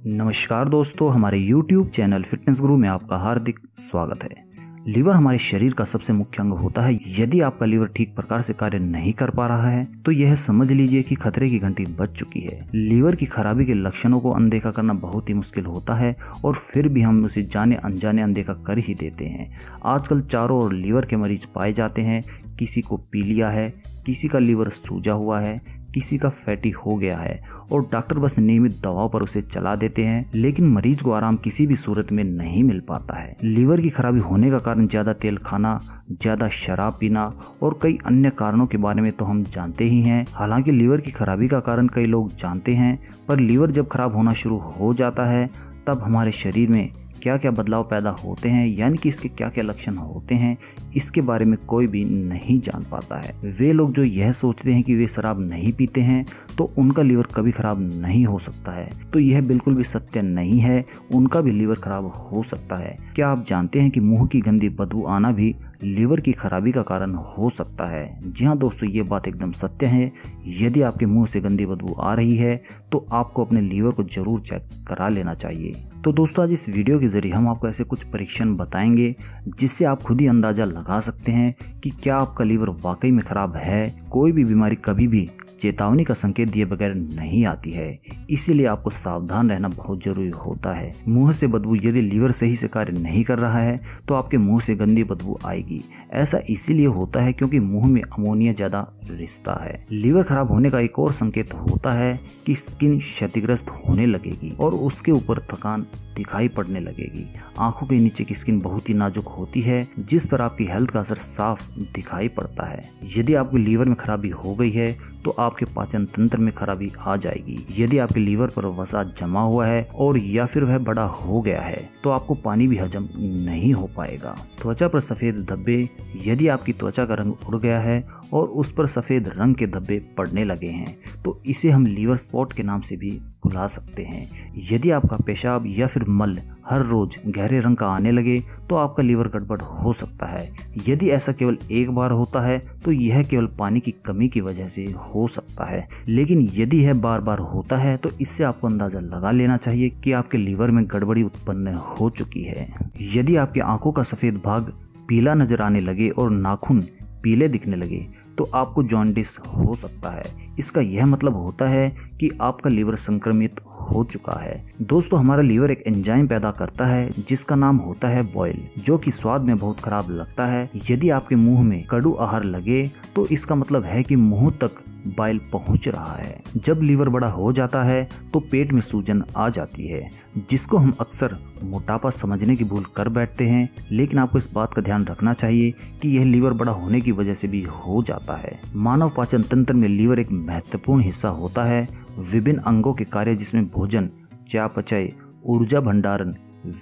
नमस्कार दोस्तों, हमारे YouTube चैनल फिटनेस गुरु में आपका हार्दिक स्वागत है। लीवर हमारे शरीर का सबसे मुख्य अंग होता है। यदि आपका लीवर ठीक प्रकार से कार्य नहीं कर पा रहा है तो यह समझ लीजिए कि खतरे की घंटी बज चुकी है। लीवर की खराबी के लक्षणों को अनदेखा करना बहुत ही मुश्किल होता है और फिर भी हम उसे जाने अनजाने अनदेखा कर ही देते हैं। आजकल चारों ओर लीवर के मरीज पाए जाते हैं। किसी को पीलिया है, किसी का लीवर सूजा हुआ है, किसी का फैटी हो गया है और डॉक्टर बस नियमित दवाओं पर उसे चला देते हैं, लेकिन मरीज को आराम किसी भी सूरत में नहीं मिल पाता है। लीवर की खराबी होने का कारण ज्यादा तेल खाना, ज्यादा शराब पीना और कई अन्य कारणों के बारे में तो हम जानते ही हैं। हालांकि लीवर की खराबी का कारण कई लोग जानते हैं, पर लीवर जब खराब होना शुरू हो जाता है तब हमारे शरीर में क्या क्या बदलाव पैदा होते हैं, यानी कि इसके क्या क्या लक्षण होते हैं, इसके बारे में कोई भी नहीं जान पाता है। वे लोग जो यह सोचते हैं कि वे शराब नहीं पीते हैं तो उनका लीवर कभी खराब नहीं हो सकता है, तो यह बिल्कुल भी सत्य नहीं है। उनका भी लीवर खराब हो सकता है। क्या आप जानते हैं कि मुंह की गंदी बदबू आना भी लीवर की खराबी का कारण हो सकता है? जी हाँ दोस्तों, ये बात एकदम सत्य है। यदि आपके मुंह से गंदी बदबू आ रही है तो आपको अपने लीवर को जरूर चेक करा लेना चाहिए। तो दोस्तों, आज इस वीडियो के जरिए हम आपको ऐसे कुछ परीक्षण बताएंगे जिससे आप खुद ही अंदाजा लगा सकते हैं कि क्या आपका लीवर वाकई में खराब है। कोई भी बीमारी कभी भी चेतावनी का संकेत दिए बगैर नहीं आती है, इसीलिए आपको सावधान रहना बहुत जरूरी होता है। मुंह से बदबू, यदि लीवर सही से कार्य नहीं कर रहा है तो आपके मुंह से गंदी बदबू आएगी। ऐसा इसीलिए होता है क्योंकि मुंह में अमोनिया ज्यादा रिश्ता है। लीवर खराब होने का एक और संकेत होता है कि स्किन क्षतिग्रस्त होने लगेगी और उसके ऊपर थकान दिखाई पड़ने लगेगी। आंखों के नीचे की स्किन बहुत ही नाजुक होती है, जिस पर आपकी हेल्थ का असर साफ दिखाई पड़ता है। यदि आपके लीवर में खराबी हो गई है तो आपके पाचन तंत्र में खराबी आ जाएगी। यदि आपके लीवर पर वसा जमा हुआ है और या फिर वह बड़ा हो गया है तो आपको पानी भी हजम नहीं हो पाएगा। त्वचा पर सफेद धब्बे, यदि आपकी त्वचा का रंग उड़ गया है और उस पर सफेद रंग के धब्बे पड़ने लगे हैं तो इसे हम लीवर स्पॉट के नाम से भी बुला सकते हैं। यदि आपका पेशाब या फिर मल हर रोज गहरे रंग का आने लगे तो आपका लीवर गड़बड़ हो सकता है। यदि ऐसा केवल एक बार होता है तो यह केवल पानी की कमी की वजह से हो सकता है, लेकिन यदि यह बार बार होता है तो इससे आपको अंदाजा लगा लेना चाहिए कि आपके लीवर में गड़बड़ी उत्पन्न हो चुकी है। यदि आपकी आंखों का सफेद भाग पीला नजर आने लगे और नाखून पीले दिखने लगे तो आपको जॉन्डिस हो सकता है। इसका यह मतलब होता है कि आपका लीवर संक्रमित हो चुका है। दोस्तों, हमारा लीवर एक एंजाइम पैदा करता है जिसका नाम होता है बॉयल, जो कि स्वाद में बहुत खराब लगता है। यदि आपके मुंह में कड़ू आहार लगे तो इसका मतलब है कि मुंह तक बाइल पहुंच रहा है। जब लीवर बड़ा हो जाता है तो पेट में सूजन आ जाती है, जिसको हम अक्सर मोटापा समझने की भूल कर बैठते हैं, लेकिन आपको इस बात का ध्यान रखना चाहिए कि यह लीवर बड़ा होने की वजह से भी हो जाता है। मानव पाचन तंत्र में लीवर एक महत्वपूर्ण हिस्सा होता है। विभिन्न अंगों के कार्य जिसमें भोजन, चयापचय, ऊर्जा भंडारण,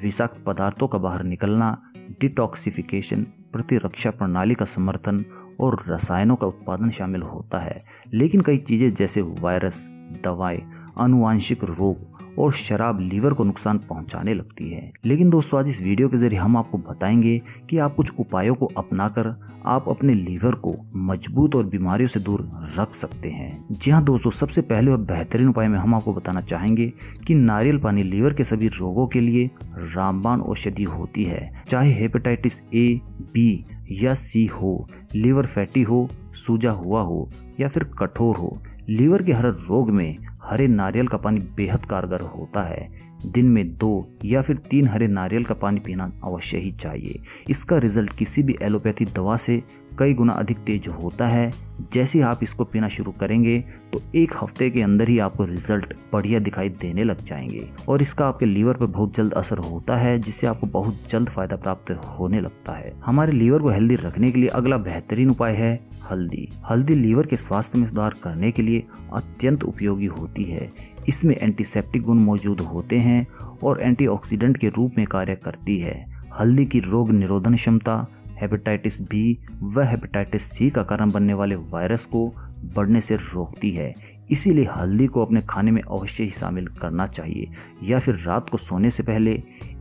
विषाक्त पदार्थों का बाहर निकलना, डिटॉक्सिफिकेशन, प्रतिरक्षा प्रणाली का समर्थन और रसायनों का उत्पादन शामिल होता है। लेकिन कई चीजें जैसे वायरस, दवाएं, आनुवांशिक रोग और शराब लीवर को नुकसान पहुंचाने लगती है। लेकिन दोस्तों, आज इस वीडियो के जरिए हम आपको बताएंगे कि आप कुछ उपायों को अपनाकर आप अपने लीवर को मजबूत और बीमारियों से दूर रख सकते हैं। जी हाँ दोस्तों, सबसे पहले और बेहतरीन उपाय में हम आपको बताना चाहेंगे कि नारियल पानी लीवर के सभी रोगों के लिए रामबाण औषधि होती है। चाहे हेपेटाइटिस ए, बी या सी हो, लीवर फैटी हो, सूजा हुआ हो या फिर कठोर हो, लीवर के हर रोग में हरे नारियल का पानी बेहद कारगर होता है। दिन में 2 या फिर 3 हरे नारियल का पानी पीना अवश्य ही चाहिए। इसका रिजल्ट किसी भी एलोपैथी दवा से कई गुना अधिक तेज होता है। जैसे आप इसको पीना शुरू करेंगे तो 1 हफ्ते के अंदर ही आपको रिजल्ट बढ़िया दिखाई देने लग जाएंगे और इसका आपके लीवर पर बहुत जल्द असर होता है, जिससे आपको बहुत जल्द फायदा प्राप्त होने लगता है। हमारे लीवर को हेल्दी रखने के लिए अगला बेहतरीन उपाय है हल्दी। हल्दी लीवर के स्वास्थ्य में सुधार करने के लिए अत्यंत उपयोगी होती है। इसमें एंटीसेप्टिक गुण मौजूद होते हैं और एंटीऑक्सीडेंट के रूप में कार्य करती है। हल्दी की रोग निरोधन क्षमता हेपेटाइटिस बी व हेपेटाइटिस सी का कारण बनने वाले वायरस को बढ़ने से रोकती है। इसीलिए हल्दी को अपने खाने में अवश्य ही शामिल करना चाहिए, या फिर रात को सोने से पहले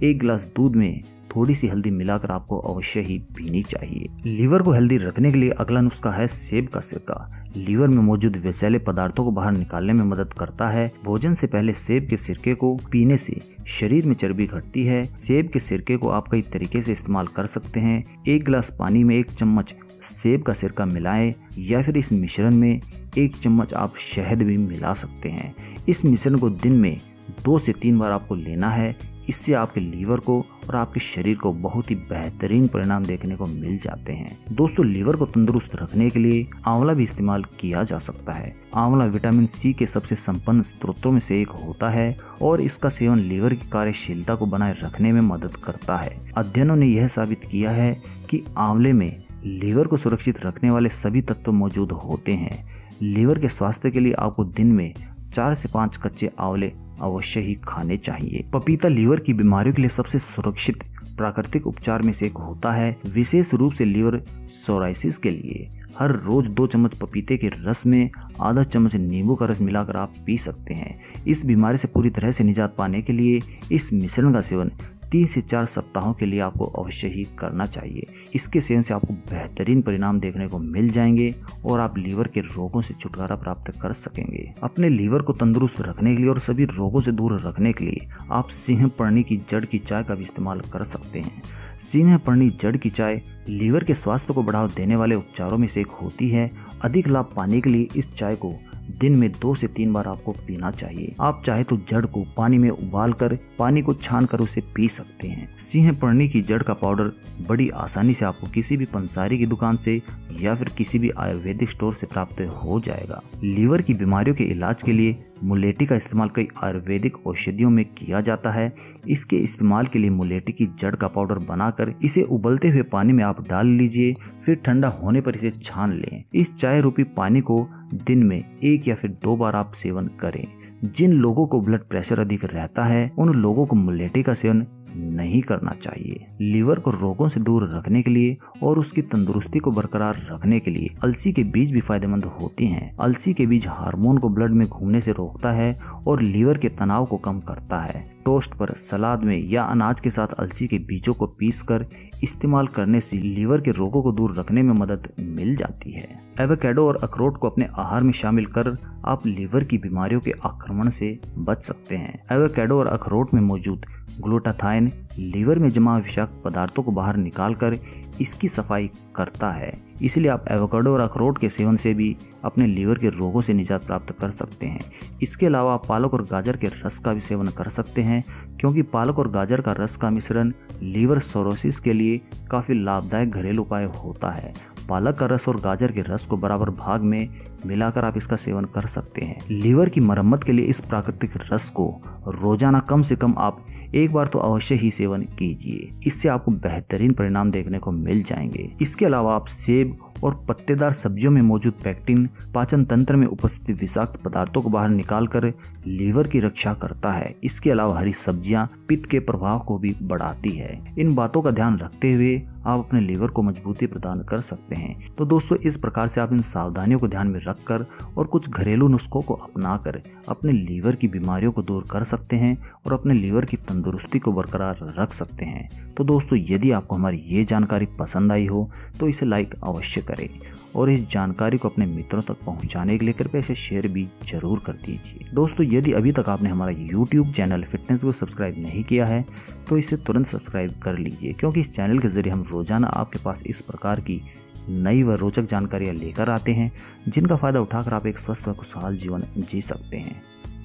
1 गिलास दूध में थोड़ी सी हल्दी मिलाकर आपको अवश्य ही पीनी चाहिए। लीवर को हेल्दी रखने के लिए अगला नुस्खा है सेब का सिरका। लीवर में मौजूद विषैले पदार्थों को बाहर निकालने में मदद करता है। भोजन से पहले सेब के सिरके को पीने से शरीर में चर्बी घटती है। सेब के सिरके को आप कई तरीके से इस्तेमाल कर सकते हैं। 1 गिलास पानी में 1 चम्मच सेब का सिरका मिलाएं या फिर इस मिश्रण में 1 चम्मच आप शहद भी मिला सकते हैं। इस मिश्रण को दिन में 2 से 3 बार आपको लेना है। इससे आपके लीवर को और आपके शरीर को बहुत ही बेहतरीन परिणाम देखने को मिल जाते हैं। दोस्तों, लीवर को तंदुरुस्त रखने के लिए आंवला भी इस्तेमाल किया जा सकता है। आंवला विटामिन सी के सबसे संपन्न स्रोतों में से एक होता है और इसका सेवन लीवर की कार्यशीलता को बनाए रखने में मदद करता है। अध्ययनों ने यह साबित किया है कि आंवले में लीवर को सुरक्षित रखने वाले सभी तत्व मौजूद होते हैं। लीवर के स्वास्थ्य के लिए आपको दिन में 4 से 5 कच्चे आंवले अवश्य ही खाने चाहिए। पपीता लीवर की बीमारियों के लिए सबसे सुरक्षित प्राकृतिक उपचार में से एक होता है। विशेष रूप से लीवर सोराइसिस के लिए हर रोज 2 चम्मच पपीते के रस में आधा चम्मच नींबू का रस मिलाकर आप पी सकते हैं। इस बीमारी से पूरी तरह से निजात पाने के लिए इस मिश्रण का सेवन 3 से 4 सप्ताहों के लिए आपको अवश्य ही करना चाहिए। इसके सेवन से आपको बेहतरीन परिणाम देखने को मिल जाएंगे और आप लीवर के रोगों से छुटकारा प्राप्त कर सकेंगे। अपने लीवर को तंदुरुस्त रखने के लिए और सभी रोगों से दूर रखने के लिए आप सिंहपर्णी की जड़ की चाय का भी इस्तेमाल कर सकते हैं। सिंहपर्णी जड़ की चाय लीवर के स्वास्थ्य को बढ़ावा देने वाले उपचारों में से एक होती है। अधिक लाभ पाने के लिए इस चाय को दिन में 2 से 3 बार आपको पीना चाहिए। आप चाहे तो जड़ को पानी में उबालकर पानी को छान कर उसे पी सकते हैं। सिंहपर्णी की जड़ का पाउडर बड़ी आसानी से आपको किसी भी पंसारी की दुकान से या फिर किसी भी आयुर्वेदिक स्टोर से प्राप्त हो जाएगा। लीवर की बीमारियों के इलाज के लिए मुलेठी का इस्तेमाल कई आयुर्वेदिक औषधियों में किया जाता है। इसके इस्तेमाल के लिए मुलेठी की जड़ का पाउडर बनाकर इसे उबलते हुए पानी में आप डाल लीजिए, फिर ठंडा होने पर इसे छान लें। इस चाय रूपी पानी को दिन में 1 या फिर 2 बार आप सेवन करें। जिन लोगों को ब्लड प्रेशर अधिक रहता है उन लोगों को मुलेठी का सेवन नहीं करना चाहिए। लीवर को रोगों से दूर रखने के लिए और उसकी तंदुरुस्ती को बरकरार रखने के लिए अलसी के बीज भी फायदेमंद होते हैं। अलसी के बीज हार्मोन को ब्लड में घूमने से रोकता है और लीवर के तनाव को कम करता है। टोस्ट पर, सलाद में या अनाज के साथ अलसी के बीजों को पीसकर इस्तेमाल करने से लीवर के रोगों को दूर रखने में मदद मिल जाती है। एवोकाडो और अखरोट को अपने आहार में शामिल कर आप लीवर की बीमारियों के आक्रमण से बच सकते हैं। एवोकाडो और अखरोट में मौजूद ग्लूटाथाइन लीवर में जमा विषाक्त पदार्थों को बाहर निकालकर इसकी सफाई करता है। इसलिए आप एवोकाडो और अखरोट के सेवन से भी अपने लीवर के रोगों से निजात प्राप्त कर सकते हैं। इसके अलावा आप पालक और गाजर के रस का भी सेवन कर सकते हैं, क्योंकि पालक और गाजर का रस का मिश्रण लीवर सोरोसिस के लिए काफ़ी लाभदायक घरेलू उपाय होता है। पालक का रस और गाजर के रस को बराबर भाग में मिलाकर आप इसका सेवन कर सकते हैं। लीवर की मरम्मत के लिए इस प्राकृतिक रस को रोजाना कम से कम आप 1 बार तो अवश्य ही सेवन कीजिए। इससे आपको बेहतरीन परिणाम देखने को मिल जाएंगे। इसके अलावा आप सेब और पत्तेदार सब्जियों में मौजूद पेक्टिन पाचन तंत्र में उपस्थित विषाक्त पदार्थों को बाहर निकालकर लीवर की रक्षा करता है। इसके अलावा हरी सब्जियां पित्त के प्रभाव को भी बढ़ाती है। इन बातों का ध्यान रखते हुए आप अपने लीवर को मजबूती प्रदान कर सकते हैं। तो दोस्तों, इस प्रकार से आप इन सावधानियों को ध्यान में रखकर और कुछ घरेलू नुस्खों को अपनाकर अपने लीवर की बीमारियों को दूर कर सकते हैं और अपने लीवर की तंदुरुस्ती को बरकरार रख सकते हैं। तो दोस्तों, यदि आपको हमारी ये जानकारी पसंद आई हो तो इसे लाइक अवश्य करें और इस जानकारी को अपने मित्रों तक पहुंचाने के लिए कृपया इसे शेयर भी जरूर कर दीजिए। दोस्तों, यदि अभी तक आपने हमारा YouTube चैनल फिटनेस को सब्सक्राइब नहीं किया है तो इसे तुरंत सब्सक्राइब कर लीजिए, क्योंकि इस चैनल के जरिए हम रोजाना आपके पास इस प्रकार की नई व रोचक जानकारियाँ लेकर आते हैं, जिनका फायदा उठाकर आप एक स्वस्थ व खुशहाल जीवन जी सकते हैं।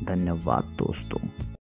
धन्यवाद दोस्तों।